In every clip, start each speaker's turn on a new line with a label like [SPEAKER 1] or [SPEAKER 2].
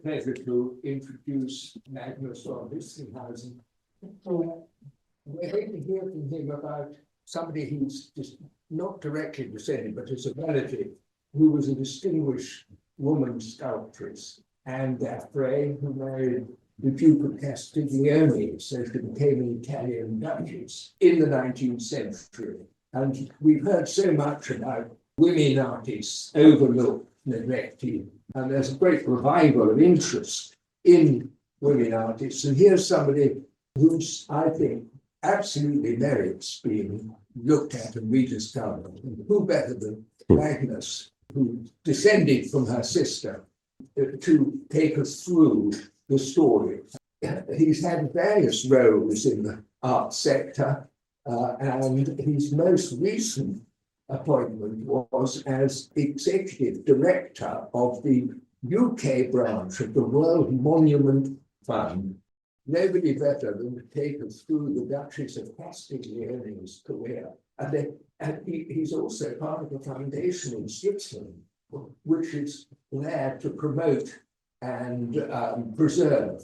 [SPEAKER 1] great pleasure to introduce Magnus von Wistinghausen. So we're going to hear from him about somebody who's just not directly descended, but is a relative, who was a distinguished woman sculptress, Anne d'Affray, who married the Duke of Castiglione, so she became an Italian duchess in the 19th century. And we've heard so much about women artists overlooked, neglected, and there's a great revival of interest in women artists. And here's somebody who's, I think, absolutely merits being looked at and rediscovered. And who better than Magnus, who descended from her sister, to take us through the story. He's had various roles in the art sector, and his most recent appointment was as executive director of the UK branch of the World Monument Fund. Nobody better than to take us through the Duchess of Castiglione's career. And he's also part of a foundation in Switzerland, which is there to promote and preserve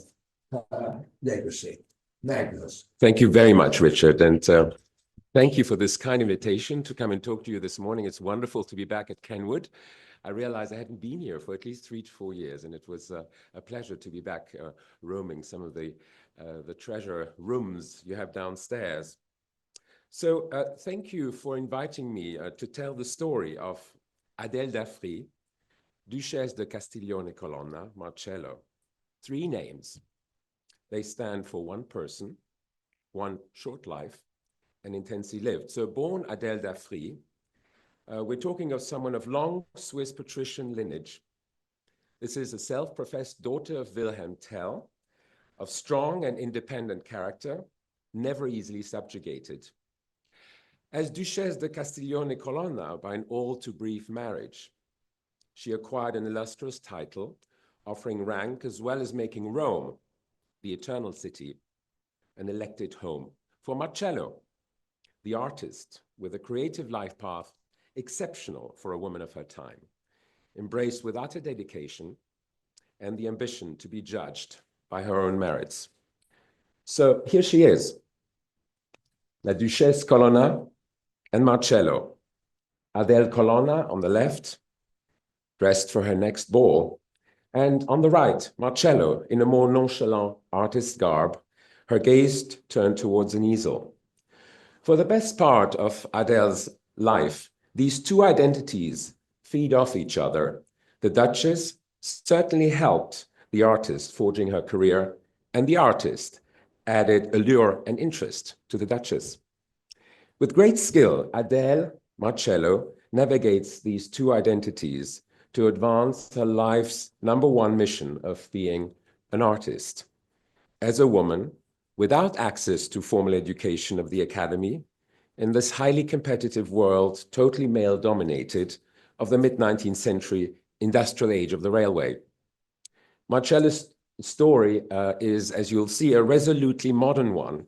[SPEAKER 1] her legacy. Magnus.
[SPEAKER 2] Thank you very much, Richard. And thank you for this kind invitation to come and talk to you this morning. It's wonderful to be back at Kenwood. I realized I hadn't been here for at least 3 to 4 years, and it was a pleasure to be back roaming some of the treasure rooms you have downstairs. So thank you for inviting me to tell the story of Adèle d'Affray, Duchess de Castiglione Colonna, Marcello. 3 names. They stand for one person, one short life, and intensely lived. So born Adèle d'Affray, we're talking of someone of long Swiss patrician lineage. This is a self-professed daughter of Wilhelm Tell, of strong and independent character, never easily subjugated. As Duchess de Castiglione Colonna, by an all too brief marriage, she acquired an illustrious title, offering rank as well as making Rome, the eternal city, an elected home for Marcello, the artist with a creative life path exceptional for a woman of her time, embraced with utter dedication and the ambition to be judged by her own merits. So here she is, La Duchesse Colonna and Marcello. Adèle Colonna on the left, dressed for her next ball, and on the right, Marcello in a more nonchalant artist garb, her gaze turned towards an easel. For the best part of Adèle's life, these 2 identities feed off each other. The Duchess certainly helped the artist forging her career, and the artist added allure and interest to the Duchess. With great skill, Adèle Marcello navigates these 2 identities to advance her life's #1 mission of being an artist. As a woman, without access to formal education of the academy, in this highly competitive world, totally male-dominated, of the mid-19th century industrial age of the railway. Marcello's story is, as you'll see, a resolutely modern one,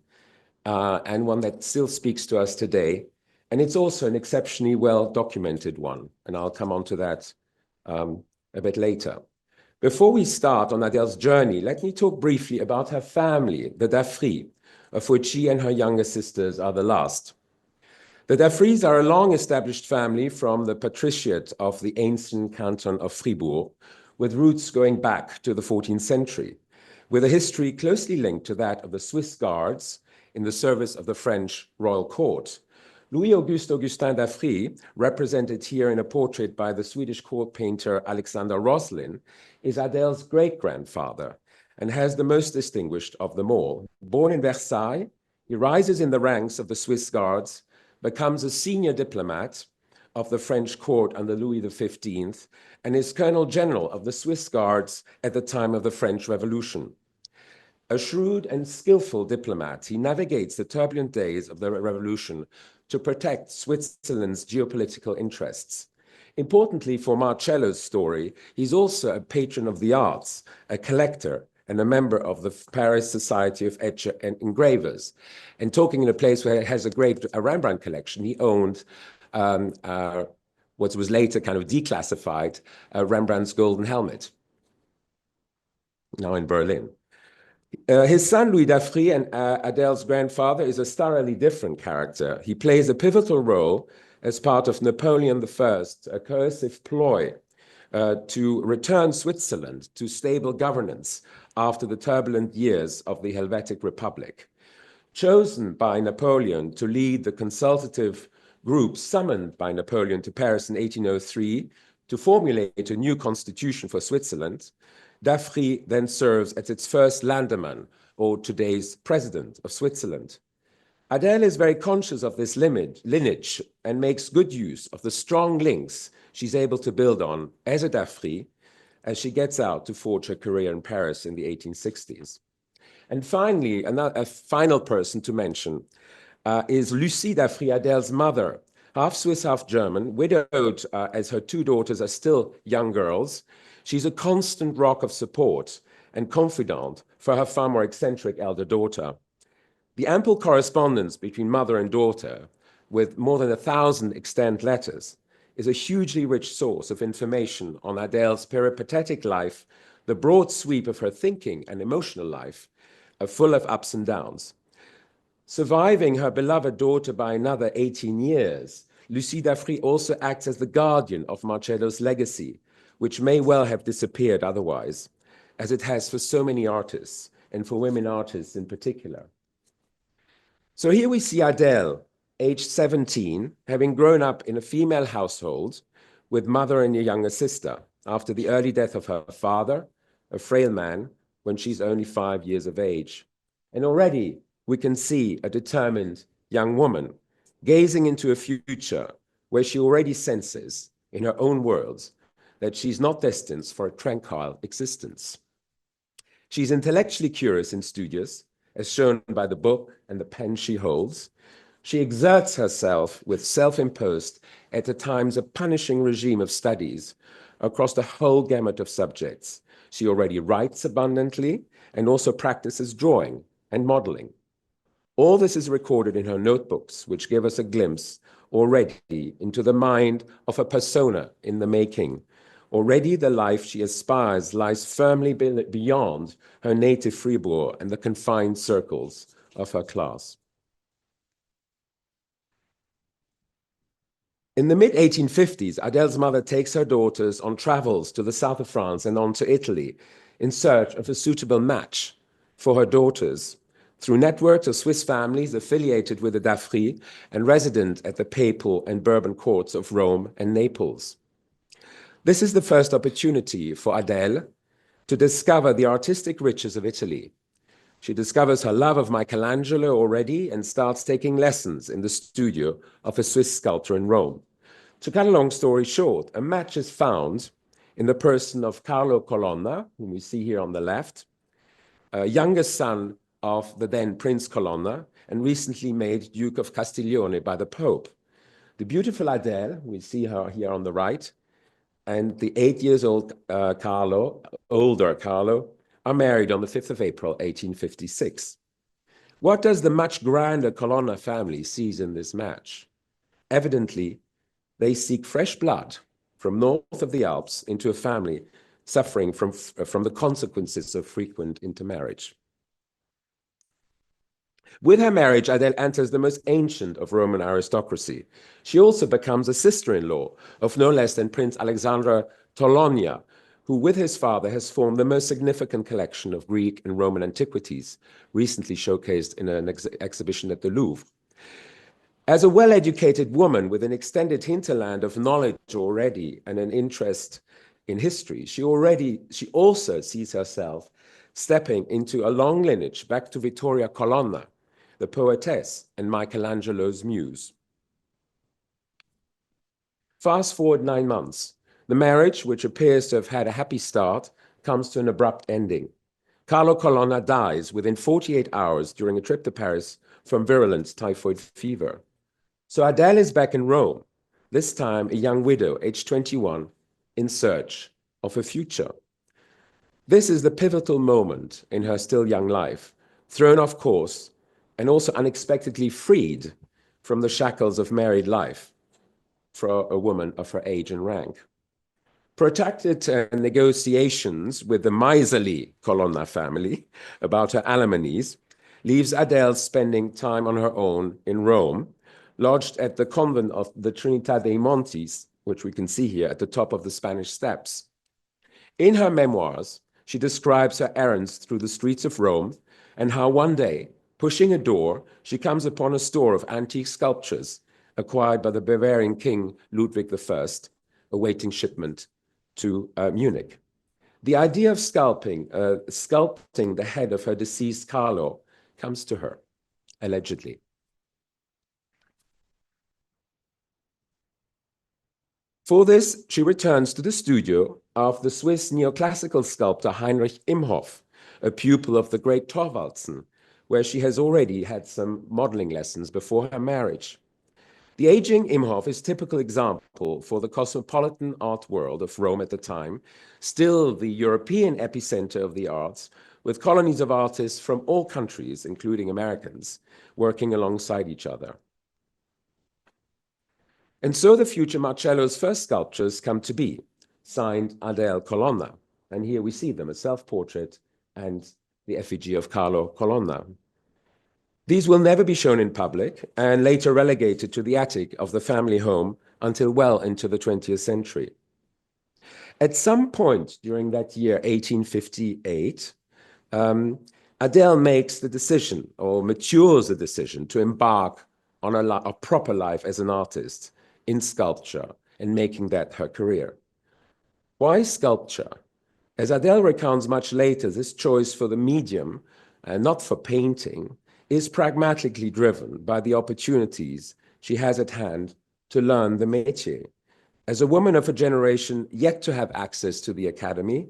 [SPEAKER 2] and one that still speaks to us today. And it's also an exceptionally well-documented one, and I'll come on to that a bit later. Before we start on Adèle's journey, let me talk briefly about her family, the d'Affray, of which she and her younger sisters are the last. The d'Affrays are a long-established family from the patriciate of the ancient canton of Fribourg, with roots going back to the 14th century, with a history closely linked to that of the Swiss Guards in the service of the French royal court. Louis-Auguste Augustin d'Affray, represented here in a portrait by the Swedish court painter Alexander Roslin, is Adèle's great-grandfather and has the most distinguished of them all. Born in Versailles, he rises in the ranks of the Swiss Guards, becomes a senior diplomat of the French court under Louis XV, and is Colonel General of the Swiss Guards at the time of the French Revolution. A shrewd and skillful diplomat, he navigates the turbulent days of the Revolution to protect Switzerland's geopolitical interests. Importantly for Marcello's story, he's also a patron of the arts, a collector, and a member of the Paris Society of Etchers and Engravers. And talking in a place where he has a Rembrandt collection, he owned what was later kind of declassified, Rembrandt's Golden Helmet. now in Berlin. His son, Louis d'Affry, and Adèle's grandfather, is a thoroughly different character. He plays a pivotal role as part of Napoleon I, a coercive ploy to return Switzerland to stable governance after the turbulent years of the Helvetic Republic. Chosen by Napoleon to lead the consultative group summoned by Napoleon to Paris in 1803 to formulate a new constitution for Switzerland, d'Affry then serves as its first Landerman, or today's president of Switzerland. Adèle is very conscious of this lineage and makes good use of the strong links she's able to build on as a d'Affry as she gets out to forge her career in Paris in the 1860s. And finally, a final person to mention is Lucie d'Affry, Adèle's mother, half Swiss, half German, widowed as her two daughters are still young girls. She's a constant rock of support and confidant for her far more eccentric elder daughter. The ample correspondence between mother and daughter, with more than 1,000 extant letters, is a hugely rich source of information on Adèle's peripatetic life, the broad sweep of her thinking and emotional life, full of ups and downs. Surviving her beloved daughter by another 18 years, Lucie d'Affry also acts as the guardian of Marcello's legacy, which may well have disappeared otherwise, as it has for so many artists, and for women artists in particular. So here we see Adèle, aged 17, having grown up in a female household with mother and a younger sister, after the early death of her father, a frail man, when she's only 5 years of age. And already we can see a determined young woman gazing into a future where she already senses, in her own words, that she's not destined for a tranquil existence. She's intellectually curious and studious, as shown by the book and the pen she holds. She exerts herself with self-imposed, at times a punishing regime of studies across the whole gamut of subjects. She already writes abundantly and also practices drawing and modeling. All this is recorded in her notebooks, which give us a glimpse already into the mind of a persona in the making. Already the life she aspires lies firmly beyond her native Fribourg and the confined circles of her class. In the mid-1850s, Adèle's mother takes her daughters on travels to the south of France and on to Italy in search of a suitable match for her daughters through networks of Swiss families affiliated with the d'Affry and resident at the papal and Bourbon courts of Rome and Naples. This is the first opportunity for Adèle to discover the artistic riches of Italy. She discovers her love of Michelangelo already and starts taking lessons in the studio of a Swiss sculptor in Rome. To cut a long story short, a match is found in the person of Carlo Colonna, whom we see here on the left, a youngest son of the then Prince Colonna and recently made Duke of Castiglione by the Pope. The beautiful Adèle, we see her here on the right, and the 8 years old older Carlo, are married on the 5th of April, 1856. What does the much grander Colonna family seize in this match? Evidently, they seek fresh blood from north of the Alps into a family suffering from the consequences of frequent intermarriage. With her marriage, Adèle enters the most ancient of Roman aristocracy. She also becomes a sister-in-law of no less than Prince Alexander Torlonia, who with his father has formed the most significant collection of Greek and Roman antiquities, recently showcased in an exhibition at the Louvre. As a well-educated woman with an extended hinterland of knowledge already and an interest in history, she also sees herself stepping into a long lineage back to Vittoria Colonna, the poetess and Michelangelo's muse. Fast forward 9 months. The marriage, which appears to have had a happy start, comes to an abrupt ending. Carlo Colonna dies within 48 hours during a trip to Paris from virulent typhoid fever. So Adèle is back in Rome, this time a young widow, aged 21, in search of a future. This is the pivotal moment in her still young life, thrown off course and also unexpectedly freed from the shackles of married life for a woman of her age and rank. Protracted negotiations with the miserly Colonna family about her alimonies leaves Adèle spending time on her own in Rome, lodged at the convent of the Trinità dei Montis, which we can see here at the top of the Spanish Steps. In her memoirs, she describes her errands through the streets of Rome and how one day, pushing a door, she comes upon a store of antique sculptures acquired by the Bavarian king Ludwig I, awaiting shipment to Munich. The idea of sculpting the head of her deceased Carlo comes to her, allegedly. For this, she returns to the studio of the Swiss neoclassical sculptor Heinrich Imhoff, a pupil of the great Thorwaldsen, where she has already had some modeling lessons before her marriage. The aging Imhoff is a typical example for the cosmopolitan art world of Rome at the time, still the European epicenter of the arts, with colonies of artists from all countries, including Americans, working alongside each other. And so the future Marcello's first sculptures come to be, signed Adèle Colonna. And here we see them, a self-portrait and the effigy of Carlo Colonna. These will never be shown in public and later relegated to the attic of the family home until well into the 20th century. At some point during that year, 1858, Adèle makes the decision, or matures the decision, to embark on a proper life as an artist in sculpture and making that her career. Why sculpture? As Adèle recounts much later, this choice for the medium, not for painting, is pragmatically driven by the opportunities she has at hand to learn the métier. As a woman of a generation yet to have access to the academy,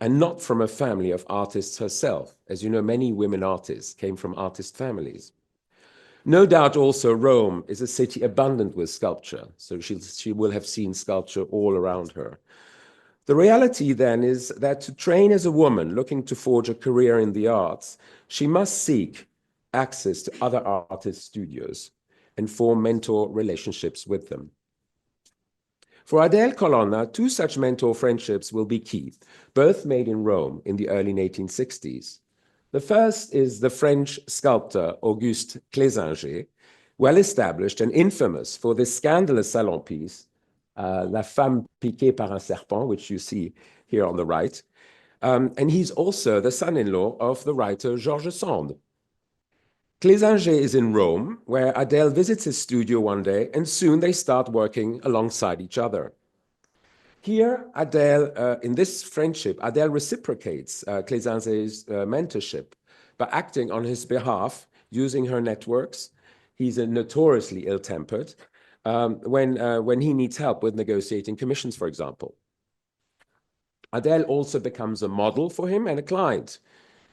[SPEAKER 2] and not from a family of artists herself. As you know, many women artists came from artist families. No doubt also Rome is a city abundant with sculpture, so she will have seen sculpture all around her. The reality then is that to train as a woman looking to forge a career in the arts, she must seek access to other artist studios and form mentor relationships with them. For Adèle Colonna, two such mentor friendships will be key, both made in Rome in the early 1860s. The first is the French sculptor Auguste Clésinger, well established and infamous for this scandalous salon piece, La Femme Piquée par un Serpent, which you see here on the right. And he's also the son-in-law of the writer Georges Sand. Clésinger is in Rome, where Adèle visits his studio one day, and soon they start working alongside each other. Here, Adèle, in this friendship, Adèle reciprocates Clésinger's mentorship by acting on his behalf, using her networks. He's a notoriously ill-tempered when he needs help with negotiating commissions, for example. Adèle also becomes a model for him and a client,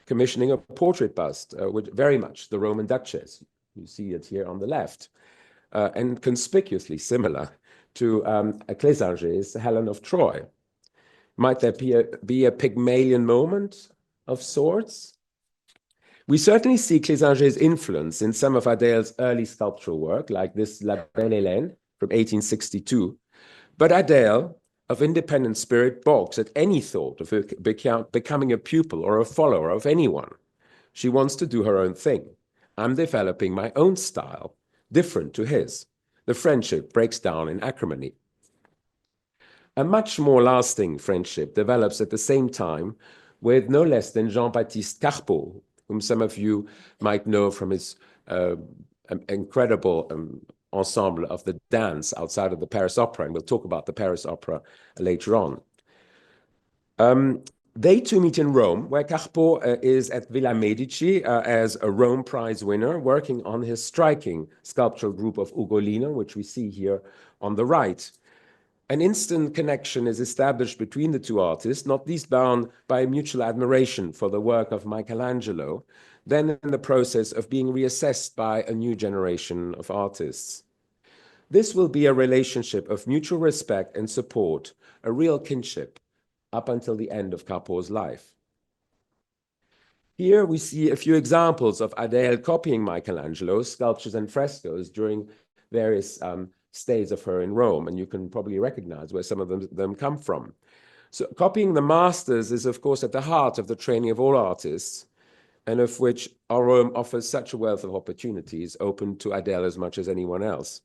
[SPEAKER 2] commissioning a portrait bust, with very much the Roman Duchess. You see it here on the left, and conspicuously similar to Clésinger's Helen of Troy. Might there be a Pygmalion moment of sorts? We certainly see Clésinger's influence in some of Adèle's early sculptural work, like this La Belle Hélène from 1862. But Adèle, of independent spirit, balks at any thought of becoming a pupil or a follower of anyone. She wants to do her own thing. I'm developing my own style, different to his. The friendship breaks down in acrimony. A much more lasting friendship develops at the same time with no less than Jean-Baptiste Carpeaux, whom some of you might know from his incredible ensemble of the dance outside of the Paris Opera, and we'll talk about the Paris Opera later on. They two meet in Rome, where Carpeaux is at Villa Medici as a Rome Prize winner, working on his striking sculptural group of Ugolino, which we see here on the right. An instant connection is established between the two artists, not least bound by mutual admiration for the work of Michelangelo, then in the process of being reassessed by a new generation of artists. This will be a relationship of mutual respect and support, a real kinship, up until the end of Carpeaux's life. Here we see a few examples of Adèle copying Michelangelo's sculptures and frescoes during various stays of her in Rome, and you can probably recognize where some of them come from. So copying the masters is, of course, at the heart of the training of all artists, and of which our Rome offers such a wealth of opportunities, open to Adèle as much as anyone else.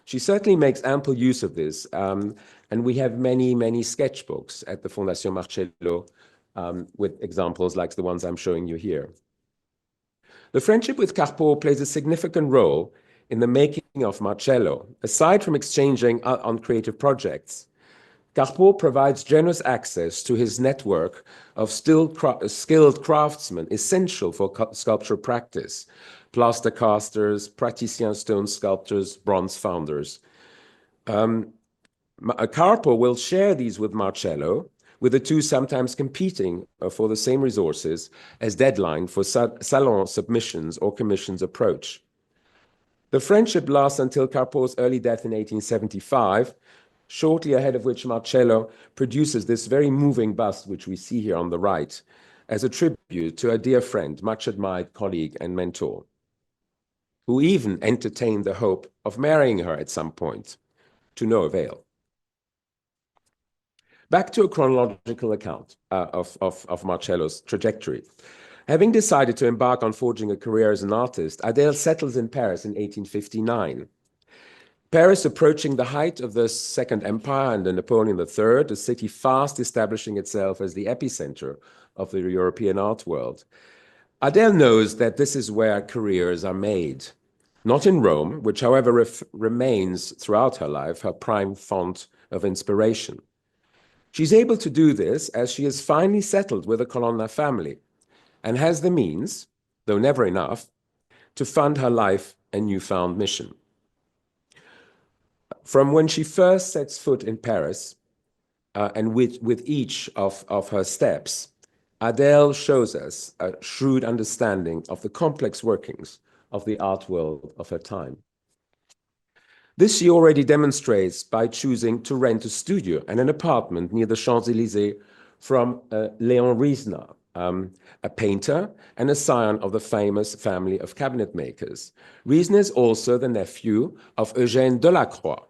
[SPEAKER 2] She certainly makes ample use of this, and we have many, many sketchbooks at the Fondation Marcello with examples like the ones I'm showing you here. The friendship with Carpeaux plays a significant role in the making of Marcello. Aside from exchanging on creative projects, Carpeaux provides generous access to his network of skilled craftsmen essential for sculpture practice: plaster casters, patrician stone sculptors, bronze founders. Carpeaux will share these with Marcello, with the two sometimes competing for the same resources as deadline for salon submissions or commissions approach. The friendship lasts until Carpeau's early death in 1875, shortly ahead of which Marcello produces this very moving bust, which we see here on the right, as a tribute to a dear friend, much admired colleague and mentor, who even entertained the hope of marrying her at some point, to no avail. Back to a chronological account of Marcello's trajectory. Having decided to embark on forging a career as an artist, Adèle settles in Paris in 1859. Paris approaching the height of the Second Empire under Napoleon III, the city fast establishing itself as the epicenter of the European art world. Adèle knows that this is where careers are made, not in Rome, which, however, remains throughout her life her prime font of inspiration. She's able to do this as she is finally settled with the Colonna family and has the means, though never enough, to fund her life and newfound mission. From when she first sets foot in Paris, and with each of her steps, Adèle shows us a shrewd understanding of the complex workings of the art world of her time. This she already demonstrates by choosing to rent a studio and an apartment near the Champs-Élysées from Léon Riesner, a painter and a scion of the famous family of cabinet makers. Riesner is also the nephew of Eugène Delacroix,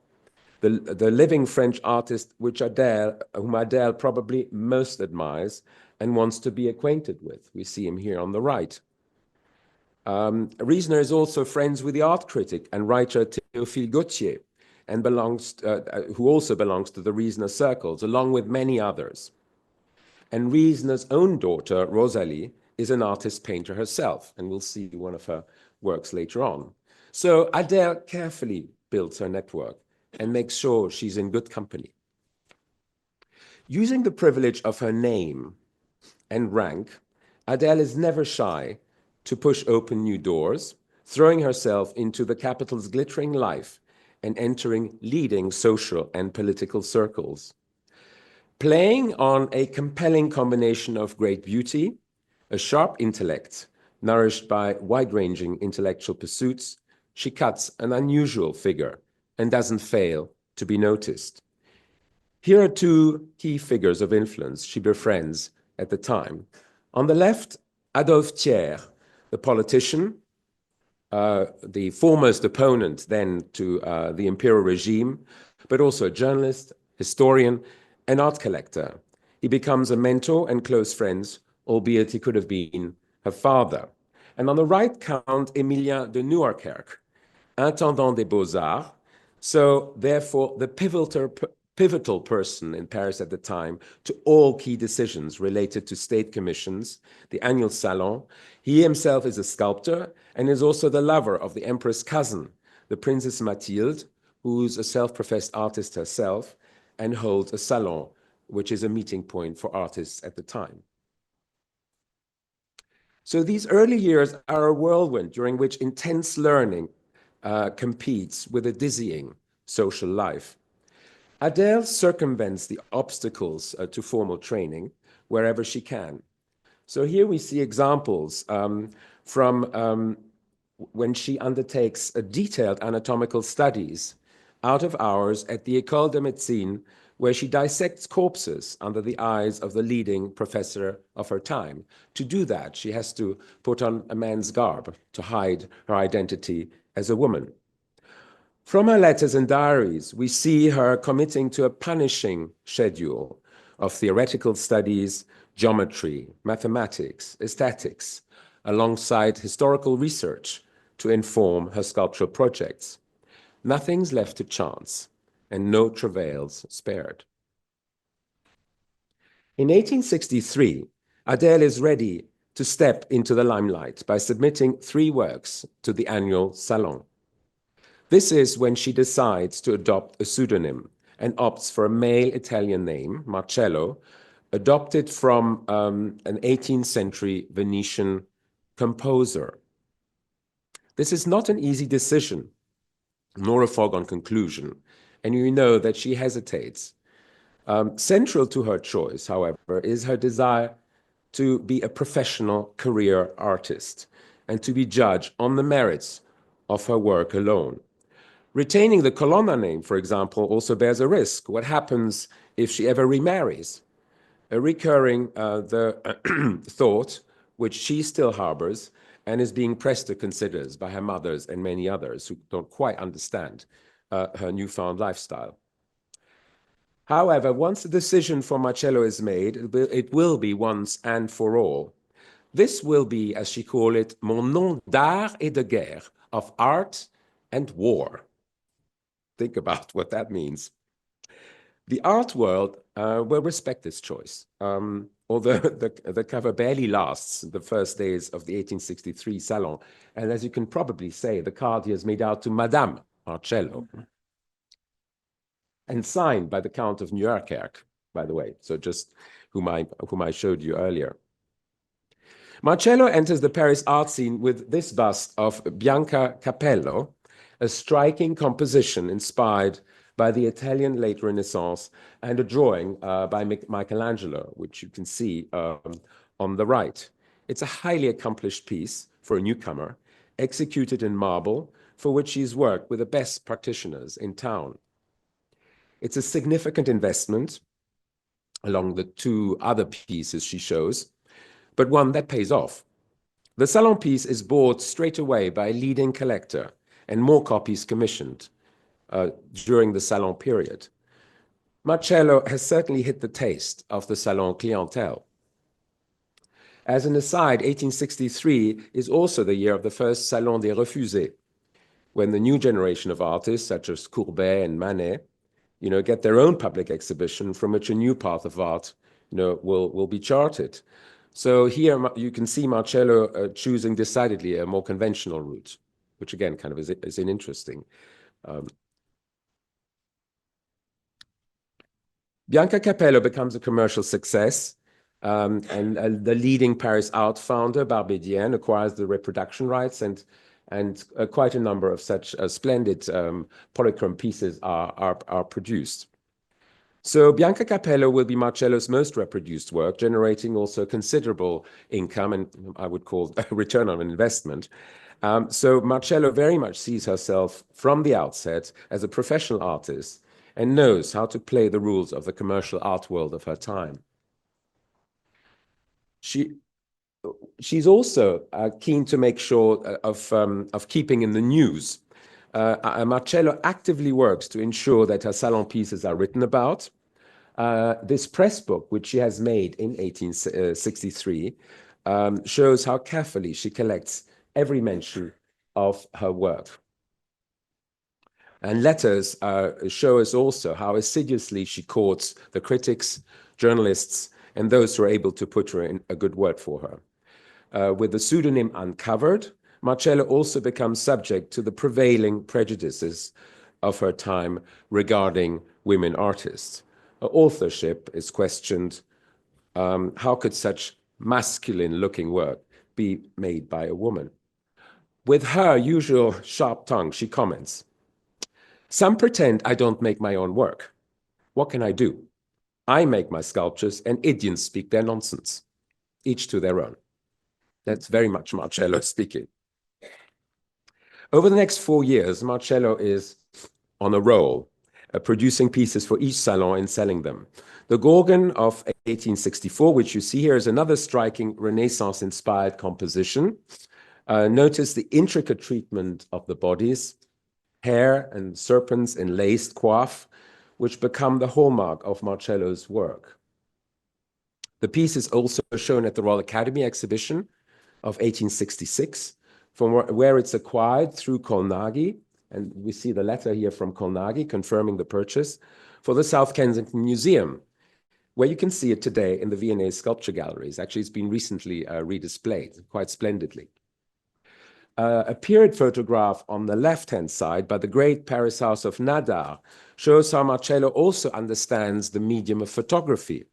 [SPEAKER 2] the living French artist whom Adèle probably most admires and wants to be acquainted with. We see him here on the right. Riesner is also friends with the art critic and writer Théophile Gautier, and who also belongs to the Riesner circles, along with many others. And Riesner's own daughter, Rosalie, is an artist painter herself, and we'll see one of her works later on. So Adèle carefully builds her network and makes sure she's in good company. Using the privilege of her name and rank, Adèle is never shy to push open new doors, throwing herself into the capital's glittering life and entering leading social and political circles. Playing on a compelling combination of great beauty, a sharp intellect, nourished by wide-ranging intellectual pursuits, she cuts an unusual figure and doesn't fail to be noticed. Here are two key figures of influence she befriends at the time. On the left, Adolphe Thiers, the politician, the foremost opponent then to the imperial regime, but also a journalist, historian, and art collector. He becomes a mentor and close friends, albeit he could have been her father. And on the right, Count Émilien de Nouakchott, intendant des Beaux-Arts, so therefore the pivotal person in Paris at the time to all key decisions related to state commissions, the annual Salon. He himself is a sculptor and is also the lover of the empress' cousin, the Princess Mathilde, who's a self-professed artist herself and holds a salon, which is a meeting point for artists at the time. So these early years are a whirlwind during which intense learning competes with a dizzying social life. Adèle circumvents the obstacles to formal training wherever she can. So here we see examples from when she undertakes detailed anatomical studies out of hours at the École de Médecine, where she dissects corpses under the eyes of the leading professor of her time. To do that, she has to put on a man's garb to hide her identity as a woman. From her letters and diaries, we see her committing to a punishing schedule of theoretical studies, geometry, mathematics, aesthetics, alongside historical research to inform her sculptural projects. Nothing's left to chance, and no travails spared. In 1863, Adèle is ready to step into the limelight by submitting 3 works to the annual Salon. This is when she decides to adopt a pseudonym and opts for a male Italian name, Marcello, adopted from an 18th century Venetian composer. This is not an easy decision, nor a foregone conclusion, and you know that she hesitates. Central to her choice, however, is her desire to be a professional career artist and to be judged on the merits of her work alone. Retaining the Colonna name, for example, also bears a risk. What happens if she ever remarries? A recurring thought, which she still harbors and is being pressed to consider by her mothers and many others who don't quite understand her newfound lifestyle. However, once the decision for Marcello is made, it will be once and for all. This will be, as she called it, mon nom d'art et de guerre, of art and war. Think about what that means. The art world will respect this choice, although the cover barely lasts the first days of the 1863 Salon. And as you can probably say, the card here is made out to Madame Marcello and signed by the Count of Nieuwerkerk, by the way, so just whom I showed you earlier. Marcello enters the Paris art scene with this bust of Bianca Capello, a striking composition inspired by the Italian late Renaissance, and a drawing by Michelangelo, which you can see on the right. It's a highly accomplished piece for a newcomer, executed in marble, for which he's worked with the best practitioners in town. It's a significant investment, along the 2 other pieces she shows, but one that pays off. The Salon piece is bought straight away by a leading collector, and more copies commissioned during the Salon period. Marcello has certainly hit the taste of the Salon clientele. As an aside, 1863 is also the year of the first Salon des Refusés, when the new generation of artists, such as Courbet and Manet, get their own public exhibition from which a new path of art, will be charted. So here you can see Marcello choosing decidedly a more conventional route, which again kind of is interesting. Bianca Capello becomes a commercial success, and the leading Paris art founder, Barbedienne, acquires the reproduction rights, and quite a number of such splendid polychrome pieces are produced. So Bianca Capello will be Marcello's most reproduced work, generating also considerable income, and I would call a return on investment. So Marcello very much sees herself from the outset as a professional artist and knows how to play the rules of the commercial art world of her time. She's also keen to make sure of keeping in the news. Marcello actively works to ensure that her Salon pieces are written about. This press book, which she has made in 1863, shows how carefully she collects every mention of her work. And letters show us also how assiduously she courts the critics, journalists, and those who are able to put her in a good word for her. With the pseudonym uncovered, Marcello also becomes subject to the prevailing prejudices of her time regarding women artists. Her authorship is questioned. How could such masculine-looking work be made by a woman? With her usual sharp tongue, she comments, "Some pretend I don't make my own work. What can I do? I make my sculptures and idiots speak their nonsense. Each to their own." That's very much Marcello speaking. Over the next 4 years, Marcello is on a roll, producing pieces for each salon and selling them. The Gorgon of 1864, which you see here, is another striking Renaissance-inspired composition. Notice the intricate treatment of the bodies, hair and serpents in laced coif, which become the hallmark of Marcello's work. The piece is also shown at the Royal Academy exhibition of 1866, from where it's acquired through Colnaghi, and we see the letter here from Colnaghi confirming the purchase, for the South Kensington Museum, where you can see it today in the V&A Sculpture Galleries. Actually, it's been recently redisplayed quite splendidly. A period photograph on the left-hand side by the great Paris house of Nadar shows how Marcello also understands the medium of photography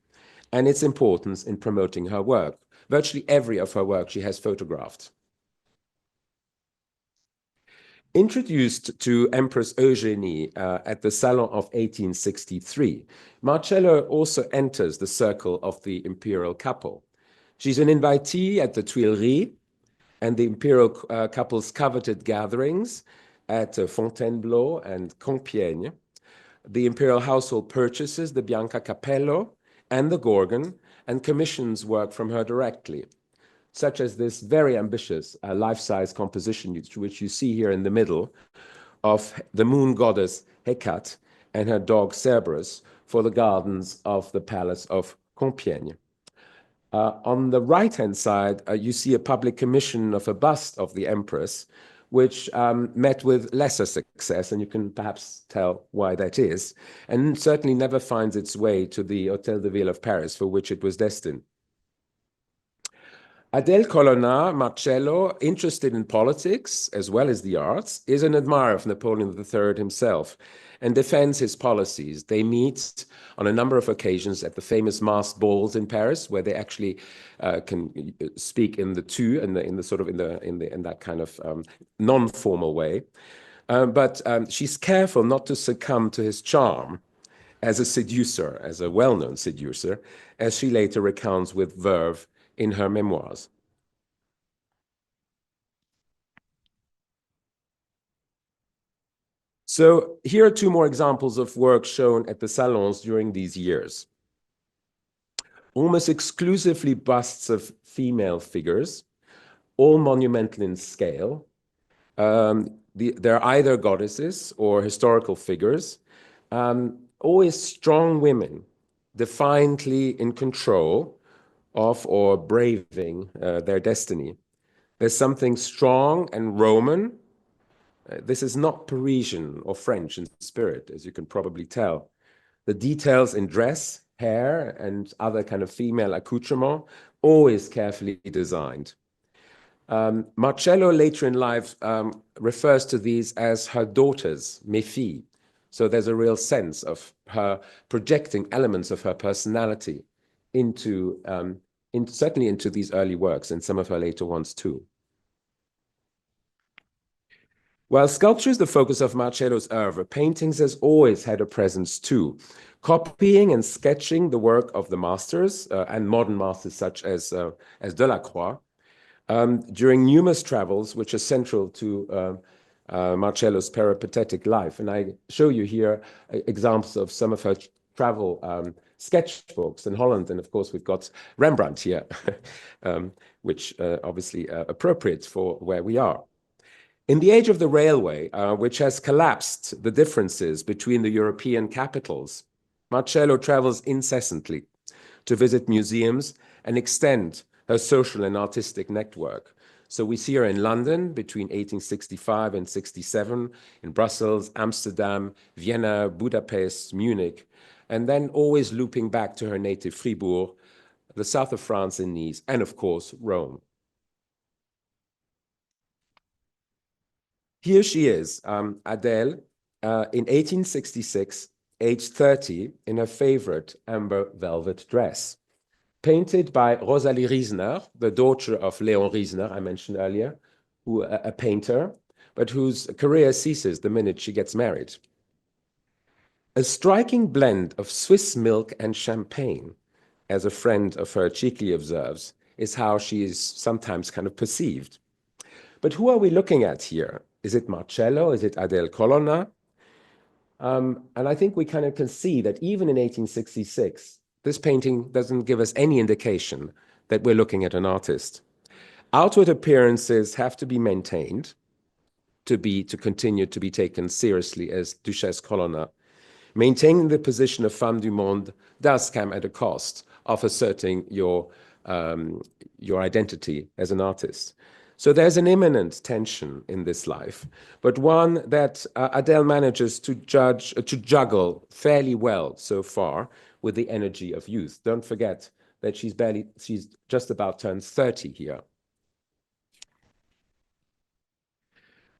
[SPEAKER 2] and its importance in promoting her work. Virtually every of her work she has photographed. Introduced to Empress Eugénie at the Salon of 1863, Marcello also enters the circle of the imperial couple. She's an invitee at the Tuileries and the imperial couple's coveted gatherings at Fontainebleau and Compiègne. The imperial household purchases the Bianca Capello and the Gorgon and commissions work from her directly, such as this very ambitious life-size composition, which you see here in the middle, of the moon goddess Hecate and her dog Cerberus for the gardens of the palace of Compiègne. On the right-hand side, you see a public commission of a bust of the Empress, which met with lesser success, and you can perhaps tell why that is, and certainly never finds its way to the Hôtel de Ville of Paris, for which it was destined. Adèle Colonna, Marcello, interested in politics as well as the arts, is an admirer of Napoleon III himself and defends his policies. They meet on a number of occasions at the famous masked balls in Paris, where they actually can speak in the tu, in that kind of non-formal way. But she's careful not to succumb to his charm as a seducer, as a well-known seducer, as she later recounts with verve in her memoirs. So here are two more examples of work shown at the salons during these years. Almost exclusively busts of female figures, all monumental in scale. They're either goddesses or historical figures, always strong women, defiantly in control of or braving their destiny. There's something strong and Roman. This is not Parisian or French in spirit, as you can probably tell. The details in dress, hair, and other kind of female accoutrement, always carefully designed. Marcello later in life refers to these as her daughters, mes filles. So there's a real sense of her projecting elements of her personality into certainly into these early works and some of her later ones too. While sculpture is the focus of Marcello's oeuvre, paintings has always had a presence too, copying and sketching the work of the masters and modern masters such as Delacroix during numerous travels, which are central to Marcello's peripatetic life. And I show you here examples of some of her travel sketchbooks in Holland. And of course, we've got Rembrandt here, which obviously appropriate for where we are. In the age of the railway, which has collapsed the differences between the European capitals, Marcello travels incessantly to visit museums and extend her social and artistic network. So we see her in London between 1865 and 67, in Brussels, Amsterdam, Vienna, Budapest, Munich, and then always looping back to her native Fribourg, the south of France in Nice, and of course, Rome. Here she is, Adèle, in 1866, age 30, in her favorite amber velvet dress, painted by Rosalie Riesner, the daughter of Léon Riesner, I mentioned earlier, a painter, but whose career ceases the minute she gets married. A striking blend of Swiss milk and champagne, as a friend of her cheekily observes, is how she is sometimes kind of perceived. But who are we looking at here? Is it Marcello? Is it Adèle Colonna? And I think we kind of can see that even in 1866, this painting doesn't give us any indication that we're looking at an artist. Outward appearances have to be maintained. to continue to be taken seriously as Duchess Colonna. Maintaining the position of femme du monde does come at a cost of asserting your identity as an artist. So there's an imminent tension in this life, but one that Adèle manages to juggle fairly well so far with the energy of youth. Don't forget that she's just about turned 30 here.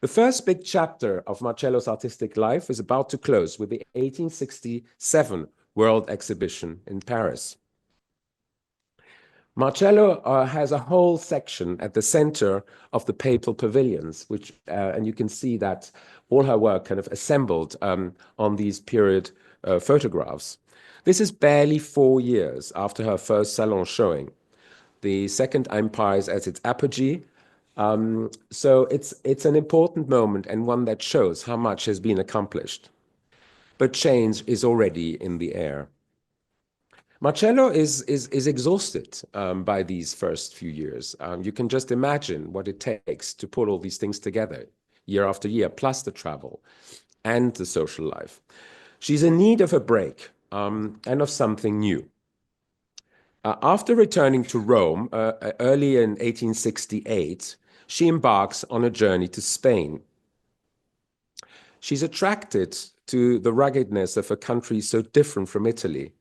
[SPEAKER 2] The first big chapter of Marcello's artistic life is about to close with the 1867 World Exhibition in Paris. Marcello has a whole section at the center of the papal pavilions, which, and you can see that all her work kind of assembled on these period photographs. This is barely 4 years after her first Salon showing. The Second Empire is at its apogee. So it's an important moment and one that shows how much has been accomplished. But change is already in the air. Marcello is exhausted by these first few years. You can just imagine what it takes to put all these things together year after year, plus the travel and the social life. She's in need of a break and of something new. After returning to Rome early in 1868, she embarks on a journey to Spain. She's attracted to the ruggedness of a country so different from Italy,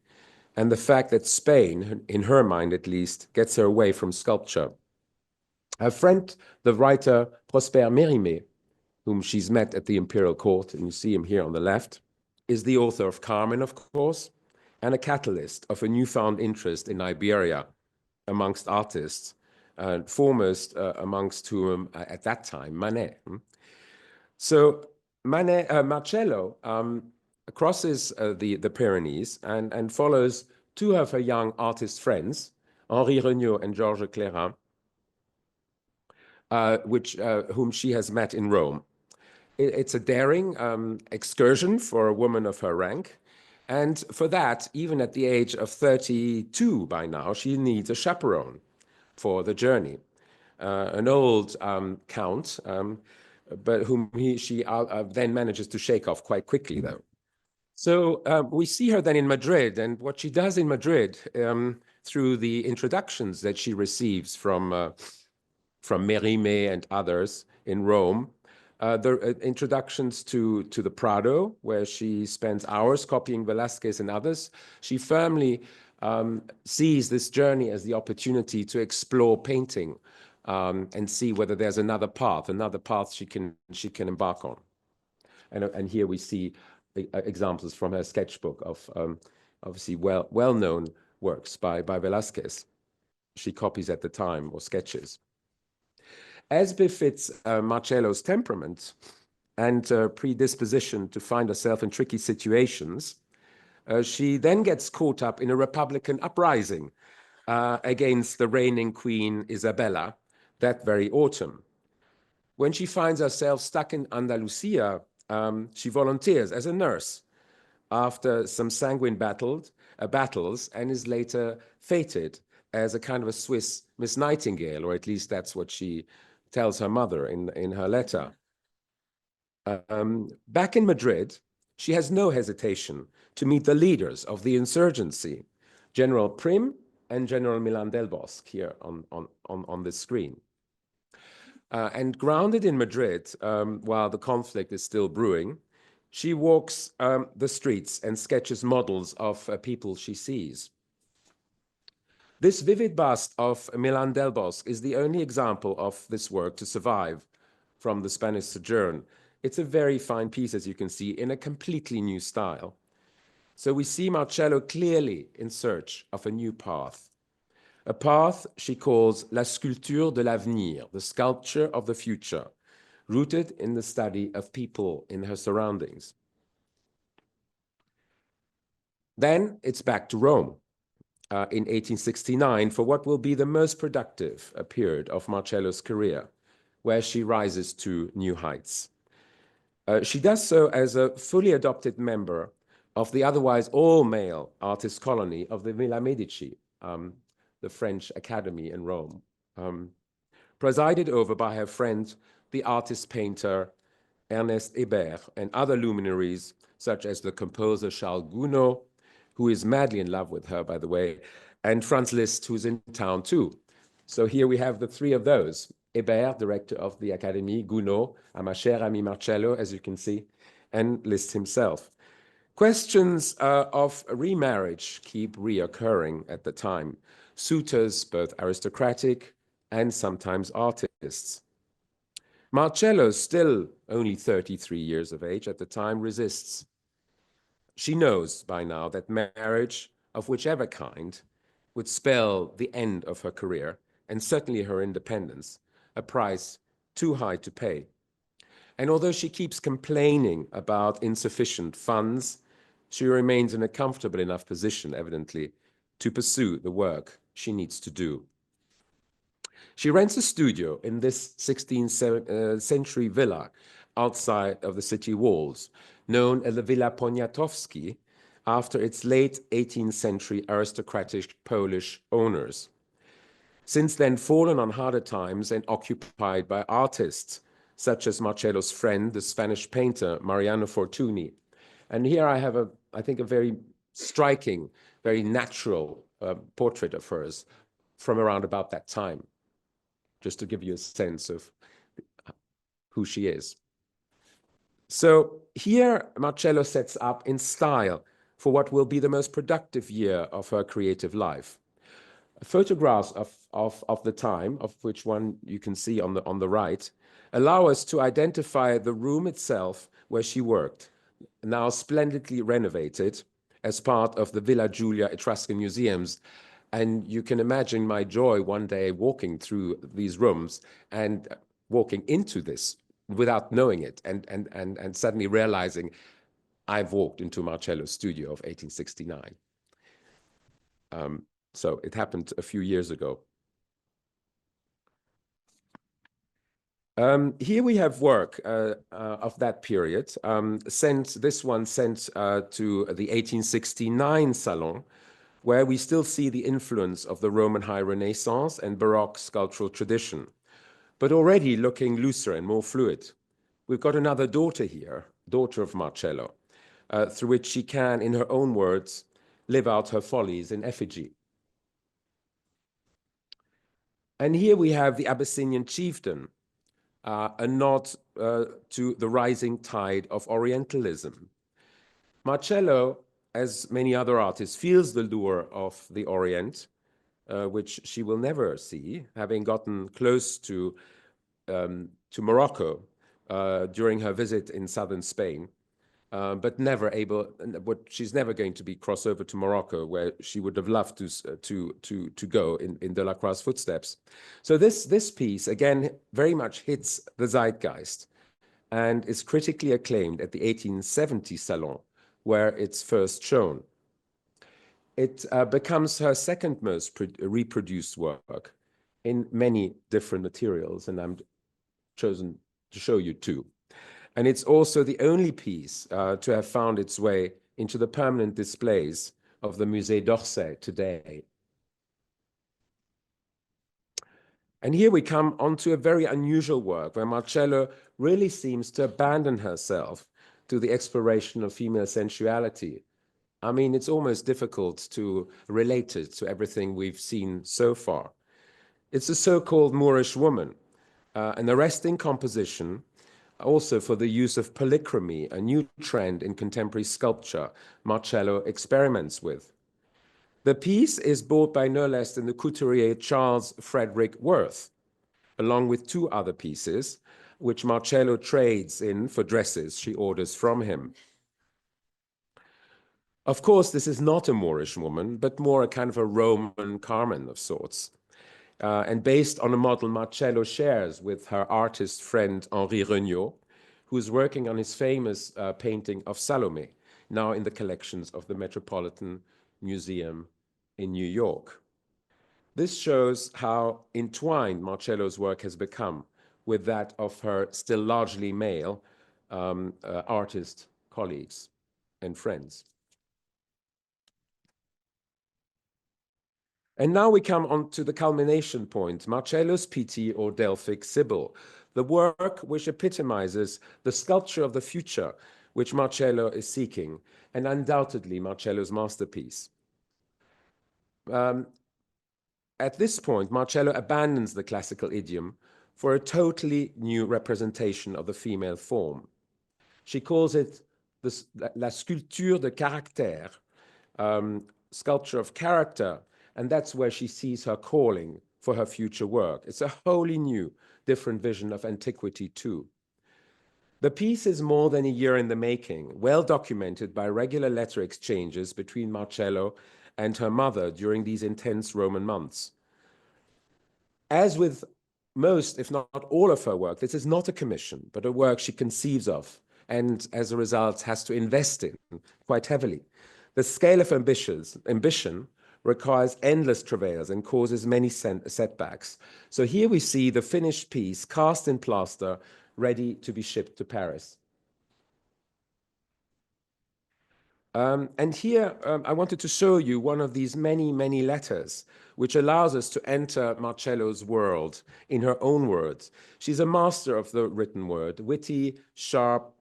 [SPEAKER 2] and the fact that Spain, in her mind at least, gets her away from sculpture. Her friend, the writer Prosper Mérimée, whom she's met at the imperial court, and you see him here on the left, is the author of Carmen, of course, and a catalyst of a newfound interest in Iberia amongst artists, foremost amongst whom, at that time, Manet. So Marcello crosses the Pyrenees and follows two of her young artist friends, Henri Regnault and Georges Clairin, whom she has met in Rome. It's a daring excursion for a woman of her rank. And for that, even at the age of 32 by now, she needs a chaperone for the journey. An old count, but whom she then manages to shake off quite quickly, though. So we see her then in Madrid, and what she does in Madrid through the introductions that she receives from Mérimée and others in Rome, the introductions to the Prado, where she spends hours copying Velázquez and others. She firmly sees this journey as the opportunity to explore painting and see whether there's another path she can embark on. And here we see examples from her sketchbook of obviously well-known works by Velázquez. She copies at the time, or sketches. As befits Marcello's temperament and predisposition to find herself in tricky situations, she then gets caught up in a Republican uprising against the reigning Queen Isabella that very autumn. When she finds herself stuck in Andalusia, she volunteers as a nurse after some sanguine battles and is later fated as a kind of a Swiss Miss Nightingale, or at least that's what she tells her mother in her letter. Back in Madrid, she has no hesitation to meet the leaders of the insurgency, General Prim and General Milán del Bosque here on this screen. And grounded in Madrid, while the conflict is still brewing, she walks the streets and sketches models of people she sees. This vivid bust of Milán del Bosque is the only example of this work to survive from the Spanish sojourn. It's a very fine piece, as you can see, in a completely new style. So we see Marcello clearly in search of a new path. A path she calls la sculpture de l'avenir, the sculpture of the future, rooted in the study of people in her surroundings. Then it's back to Rome in 1869 for what will be the most productive period of Marcello's career, where she rises to new heights. She does so as a fully adopted member of the otherwise all-male artist colony of the Villa Medici, the French Academy in Rome, presided over by her friend, the artist painter Ernest Hébert, and other luminaries, such as the composer Charles Gounod, who is madly in love with her, by the way, and Franz Liszt, who's in town too. So here we have the three of those. Hébert, director of the Académie, Gounod, ma chère ami Marcello, as you can see, and Liszt himself. Questions of remarriage keep reoccurring at the time. Suitors, both aristocratic and sometimes artists. Marcello, still only 33 years of age at the time, resists. She knows by now that marriage, of whichever kind, would spell the end of her career and certainly her independence, a price too high to pay. And although she keeps complaining about insufficient funds, she remains in a comfortable enough position, evidently, to pursue the work she needs to do. She rents a studio in this 16th century villa outside of the city walls, known as the Villa Poniatowski, after its late 18th century aristocratic Polish owners. Since then, fallen on harder times and occupied by artists, such as Marcello's friend, the Spanish painter Mariano Fortuny. And here I have, I think, a very striking, very natural portrait of hers from around about that time, just to give you a sense of who she is. So here Marcello sets up in style for what will be the most productive year of her creative life. Photographs of the time, of which one you can see on the right, allow us to identify the room itself where she worked, now splendidly renovated as part of the Villa Giulia Etruscan Museums. And you can imagine my joy one day walking through these rooms and walking into this without knowing it and suddenly realizing I've walked into Marcello's studio of 1869. So it happened a few years ago. Here we have work of that period, this one sent to the 1869 Salon, where we still see the influence of the Roman High Renaissance and Baroque sculptural tradition, but already looking looser and more fluid. We've got another daughter here, daughter of Marcello, through which she can, in her own words, live out her follies in effigy. And here we have the Abyssinian chieftain, a nod to the rising tide of Orientalism. Marcello, as many other artists, feels the lure of the Orient, which she will never see, having gotten close to Morocco during her visit in southern Spain, but she's never going to be cross over to Morocco, where she would have loved to go in Delacroix's footsteps. So this piece, again, very much hits the zeitgeist and is critically acclaimed at the 1870 Salon, where it's first shown. It becomes her second most reproduced work in many different materials, and I'm chosen to show you two. And it's also the only piece to have found its way into the permanent displays of the Musée d'Orsay today. And here we come onto a very unusual work where Marcello really seems to abandon herself to the exploration of female sensuality. I mean, it's almost difficult to relate it to everything we've seen so far. It's a so-called Moorish woman, an arresting composition, also for the use of polychromy, a new trend in contemporary sculpture Marcello experiments with. The piece is bought by no less than the couturier Charles Frederick Worth, along with two other pieces, which Marcello trades in for dresses she orders from him. Of course, this is not a Moorish woman, but more a kind of a Roman Carmen of sorts, and based on a model Marcello shares with her artist friend Henri Regnault, who is working on his famous painting of Salome, now in the collections of the Metropolitan Museum in New York. This shows how entwined Marcello's work has become with that of her still largely male artist colleagues and friends. And now we come on to the culmination point, Marcello's Pythia or Delphic Sibyl, the work which epitomizes the sculpture of the future which Marcello is seeking, and undoubtedly Marcello's masterpiece. At this point, Marcello abandons the classical idiom for a totally new representation of the female form. She calls it la sculpture de caractère, sculpture of character, and that's where she sees her calling for her future work. It's a wholly new, different vision of antiquity too. The piece is more than a year in the making, well documented by regular letter exchanges between Marcello and her mother during these intense Roman months. As with most, if not all of her work, this is not a commission, but a work she conceives of, and as a result has to invest in quite heavily. The scale of ambition requires endless travails and causes many setbacks. So here we see the finished piece cast in plaster, ready to be shipped to Paris. And here I wanted to show you one of these many, many letters, which allows us to enter Marcello's world in her own words. She's a master of the written word, witty, sharp-tongued,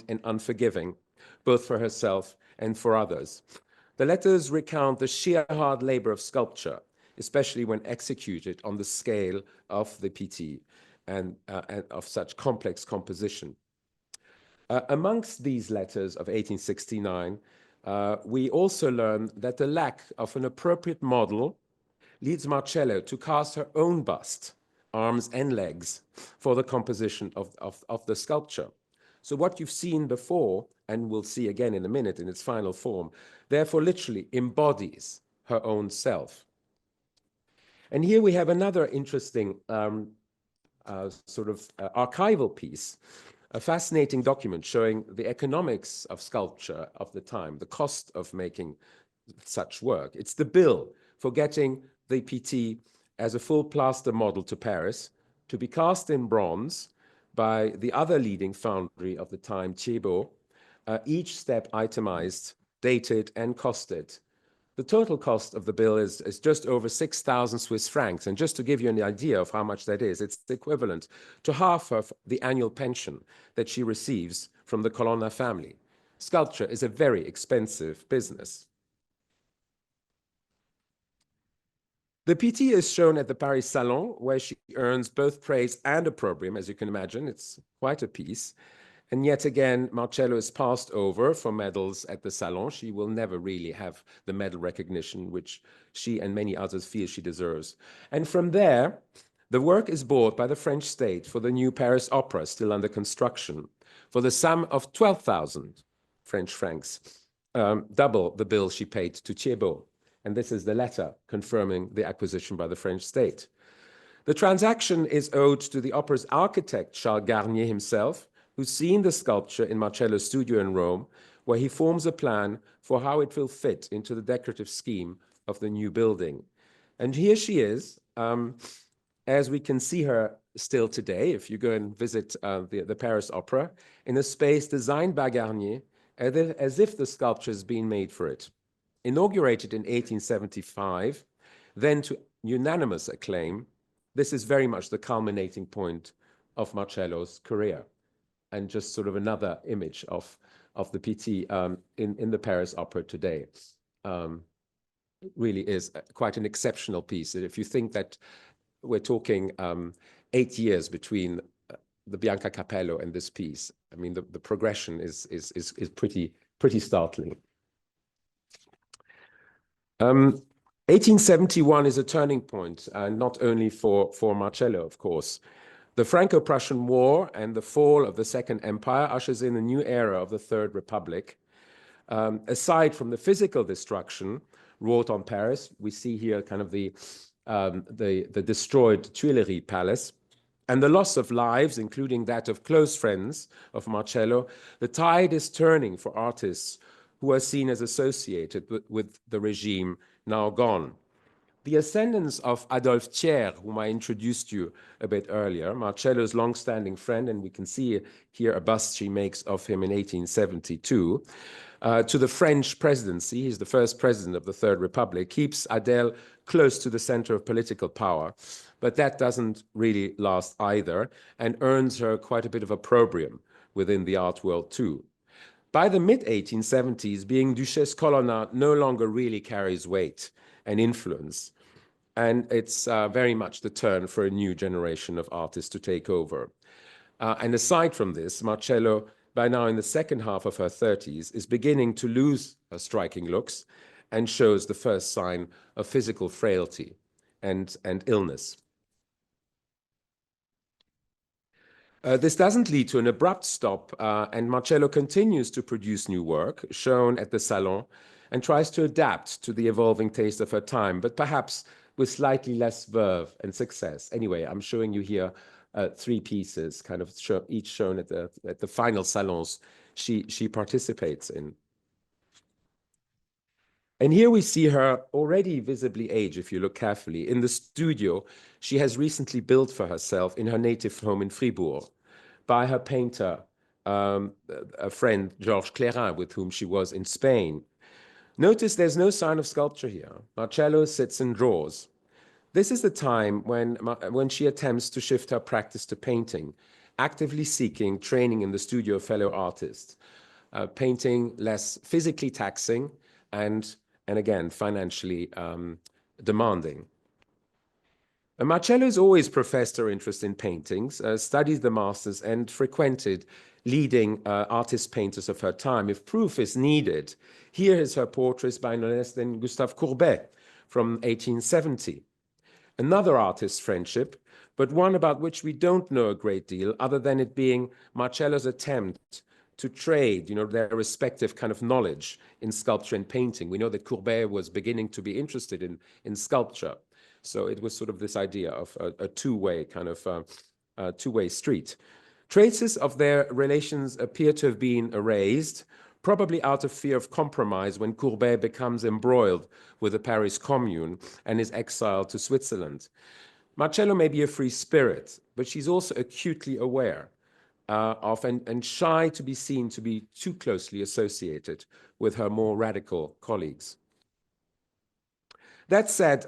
[SPEAKER 2] and unforgiving, both for herself and for others. The letters recount the sheer hard labor of sculpture, especially when executed on the scale of the Pythia and of such complex composition. Amongst these letters of 1869, we also learn that the lack of an appropriate model leads Marcello to cast her own bust, arms and legs, for the composition of the sculpture. So what you've seen before, and we'll see again in a minute in its final form, therefore literally embodies her own self. And here we have another interesting archival piece, a fascinating document showing the economics of sculpture of the time, the cost of making such work. It's the bill for getting the Pythia as a full plaster model to Paris, to be cast in bronze by the other leading foundry of the time, Thiebaud, each step itemized, dated, and costed. The total cost of the bill is just over 6,000 Swiss francs. And just to give you an idea of how much that is, it's equivalent to half of the annual pension that she receives from the Colonna family. Sculpture is a very expensive business. The Pythia is shown at the Paris Salon, where she earns both praise and opprobrium, as you can imagine. It's quite a piece. And yet again, Marcello is passed over for medals at the Salon. She will never really have the medal recognition which she and many others feel she deserves. And from there, the work is bought by the French state for the new Paris Opera, still under construction, for the sum of 12,000 French francs, double the bill she paid to Thiebaud. And this is the letter confirming the acquisition by the French state. The transaction is owed to the opera's architect, Charles Garnier himself, who's seen the sculpture in Marcello's studio in Rome, where he forms a plan for how it will fit into the decorative scheme of the new building. And here she is, as we can see her still today, if you go and visit the Paris Opera, in a space designed by Garnier, as if the sculpture has been made for it. Inaugurated in 1875, then to unanimous acclaim, this is very much the culminating point of Marcello's career. And just sort of another image of the Pythia in the Paris Opera today. Really is quite an exceptional piece. And if you think that we're talking 8 years between the Bianca Capello and this piece, I mean, the progression is pretty startling. 1871 is a turning point, not only for Marcello, of course. The Franco-Prussian War and the fall of the Second Empire ushers in a new era of the Third Republic. Aside from the physical destruction wrought on Paris, we see here kind of the destroyed Tuileries Palace and the loss of lives, including that of close friends of Marcello. The tide is turning for artists who are seen as associated with the regime now gone. The ascendance of Adolphe Thiers, whom I introduced you a bit earlier, Marcello's long-standing friend, and we can see here a bust she makes of him in 1872, to the French presidency. He's the first president of the Third Republic, keeps Adèle close to the center of political power. But that doesn't really last either, and earns her quite a bit of opprobrium within the art world too. By the mid-1870s, being Duchess Colonna no longer really carries weight and influence, and it's very much the turn for a new generation of artists to take over. And aside from this, Marcello, by now in the second half of her 30s, is beginning to lose her striking looks and shows the first sign of physical frailty and illness. This doesn't lead to an abrupt stop, and Marcello continues to produce new work shown at the Salon and tries to adapt to the evolving taste of her time, but perhaps with slightly less verve and success. Anyway, I'm showing you here 3 pieces, kind of each shown at the final salons she participates in. And here we see her already visibly age, if you look carefully, in the studio she has recently built for herself in her native home in Fribourg by her painter, a friend, Georges Clérin, with whom she was in Spain. Notice there's no sign of sculpture here. Marcello sits and draws. This is the time when she attempts to shift her practice to painting, actively seeking training in the studio of fellow artists, painting less physically taxing and again, financially demanding. Marcello has always professed her interest in paintings, studied the masters, and frequented leading artist painters of her time. If proof is needed, here is her portrait by no less than Gustave Courbet from 1870. Another artist's friendship, but one about which we don't know a great deal, other than it being Marcello's attempt to trade, their respective kind of knowledge in sculpture and painting. We know that Courbet was beginning to be interested in sculpture. So it was sort of this idea of a two-way kind of two-way street. Traces of their relations appear to have been erased, probably out of fear of compromise when Courbet becomes embroiled with the Paris Commune and is exiled to Switzerland. Marcello may be a free spirit, but she's also acutely aware of and shy to be seen to be too closely associated with her more radical colleagues. That said,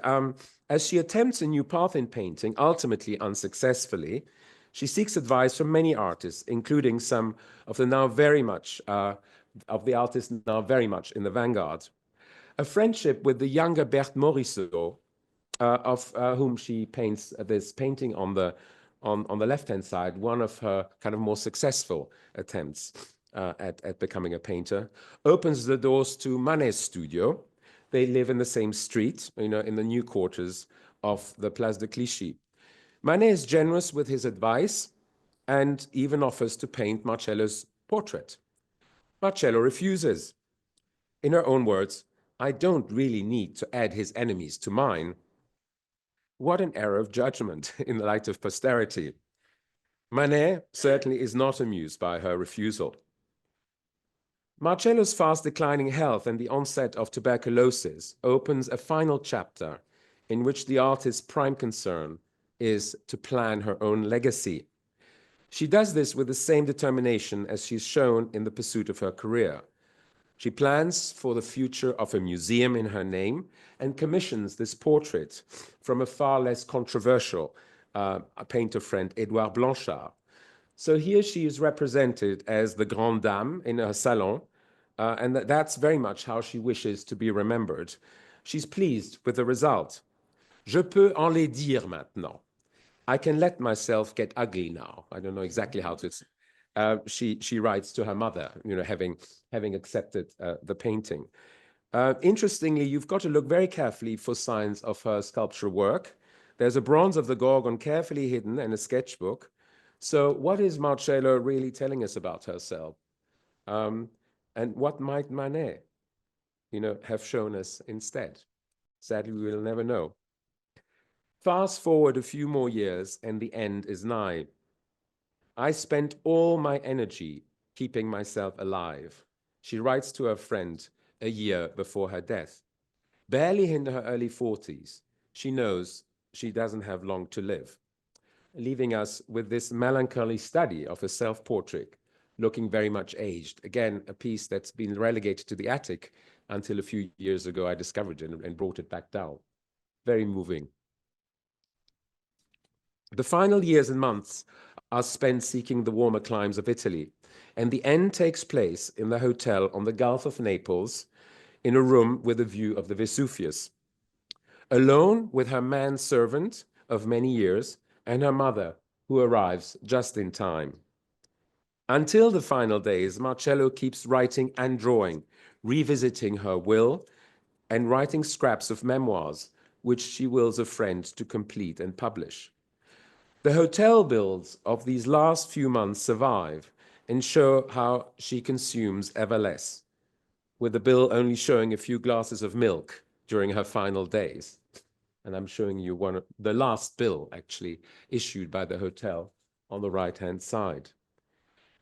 [SPEAKER 2] as she attempts a new path in painting, ultimately unsuccessfully, she seeks advice from many artists, including some of the now very much of the artists now very much in the vanguard. A friendship with the younger Berthe Morisot, of whom she paints this painting on the left-hand side, one of her kind of more successful attempts at becoming a painter, opens the doors to Manet's studio. They live in the same street, in the new quarters of the Place de Clichy. Manet is generous with his advice and even offers to paint Marcello's portrait. Marcello refuses. In her own words, "I don't really need to add his enemies to mine." What an error of judgment in the light of posterity. Manet certainly is not amused by her refusal. Marcello's fast declining health and the onset of tuberculosis opens a final chapter in which the artist's prime concern is to plan her own legacy. She does this with the same determination as she's shown in the pursuit of her career. She plans for the future of a museum in her name and commissions this portrait from a far less controversial painter friend, Edouard Blanchard. So here she is represented as the grande dame in her salon, and that's very much how she wishes to be remembered. She's pleased with the result. "Je peux enlaidir maintenant." I can let myself get ugly now. I don't know exactly how to. She writes to her mother, having accepted the painting. Interestingly, you've got to look very carefully for signs of her sculpture work. There's a bronze of the Gorgon carefully hidden in a sketchbook. So what is Marcello really telling us about herself? And what might Manet, have shown us instead? Sadly, we will never know. Fast forward a few more years and the end is nigh. "I spent all my energy keeping myself alive," she writes to her friend a year before her death. Barely in her early 40s, she knows she doesn't have long to live, leaving us with this melancholy study of a self-portrait looking very much aged. Again, a piece that's been relegated to the attic until a few years ago I discovered it and brought it back down. Very moving. The final years and months are spent seeking the warmer climes of Italy, and the end takes place in the hotel on the Gulf of Naples, in a room with a view of the Vesuvius. Alone with her manservant of many years and her mother, who arrives just in time. Until the final days, Marcello keeps writing and drawing, revisiting her will and writing scraps of memoirs, which she wills a friend to complete and publish. The hotel bills of these last few months survive and show how she consumes ever less, with the bill only showing a few glasses of milk during her final days. And I'm showing you the last bill actually issued by the hotel on the right-hand side.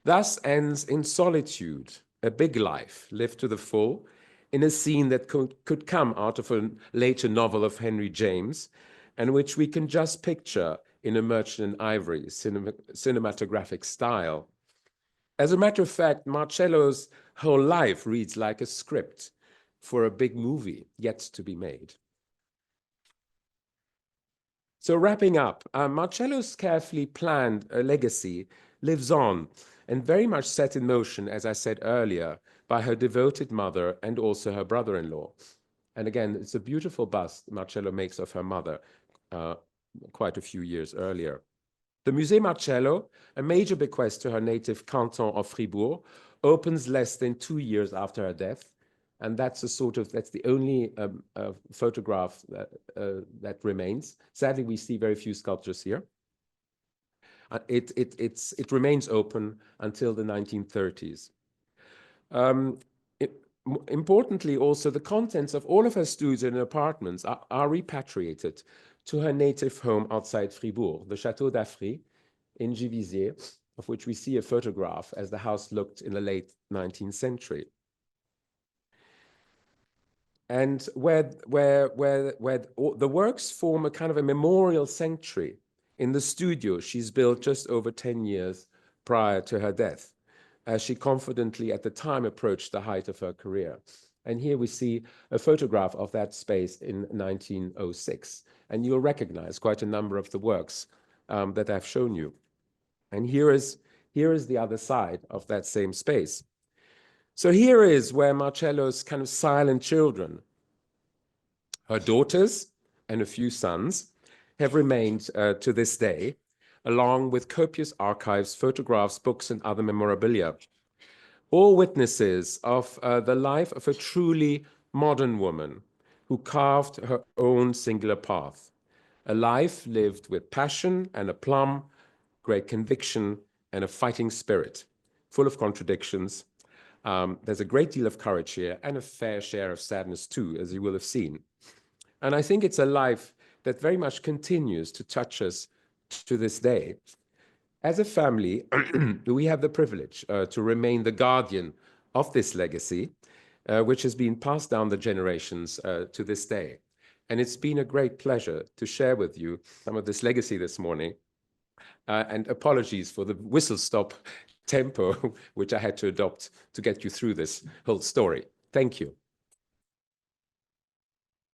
[SPEAKER 2] Thus ends in solitude, a big life lived to the full in a scene that could come out of a later novel of Henry James, and which we can just picture in a Merchant in Ivory cinematographic style. As a matter of fact, Marcello's whole life reads like a script for a big movie yet to be made. So wrapping up, Marcello's carefully planned legacy lives on and very much set in motion, as I said earlier, by her devoted mother and also her brother-in-law. And again, it's a beautiful bust Marcello makes of her mother quite a few years earlier. The Musée Marcello, a major bequest to her native canton of Fribourg, opens less than 2 years after her death. And that's the only photograph that remains. Sadly, we see very few sculptures here. It remains open until the 1930s. Importantly, also, the contents of all of her studios and apartments are repatriated to her native home outside Fribourg, the Château d'Affry in Givisier, of which we see a photograph as the house looked in the late 19th century. And where the works form a kind of a memorial sanctuary in the studio she's built just over 10 years prior to her death, as she confidently at the time approached the height of her career. And here we see a photograph of that space in 1906. And you'll recognize quite a number of the works that I've shown you. And here is the other side of that same space. So here is where Marcello's kind of silent children, her daughters and a few sons, have remained to this day, along with copious archives, photographs, books, and other memorabilia. All witnesses of the life of a truly modern woman who carved her own singular path, a life lived with passion and aplomb, great conviction, and a fighting spirit, full of contradictions. There's a great deal of courage here and a fair share of sadness too, as you will have seen. And I think it's a life that very much continues to touch us to this day. As a family, we have the privilege to remain the guardian of this legacy, which has been passed down the generations to this day. And it's been a great pleasure to share with you some of this legacy this morning. And apologies for the whistle-stop tempo, which I had to adopt to get you through this whole story. Thank you.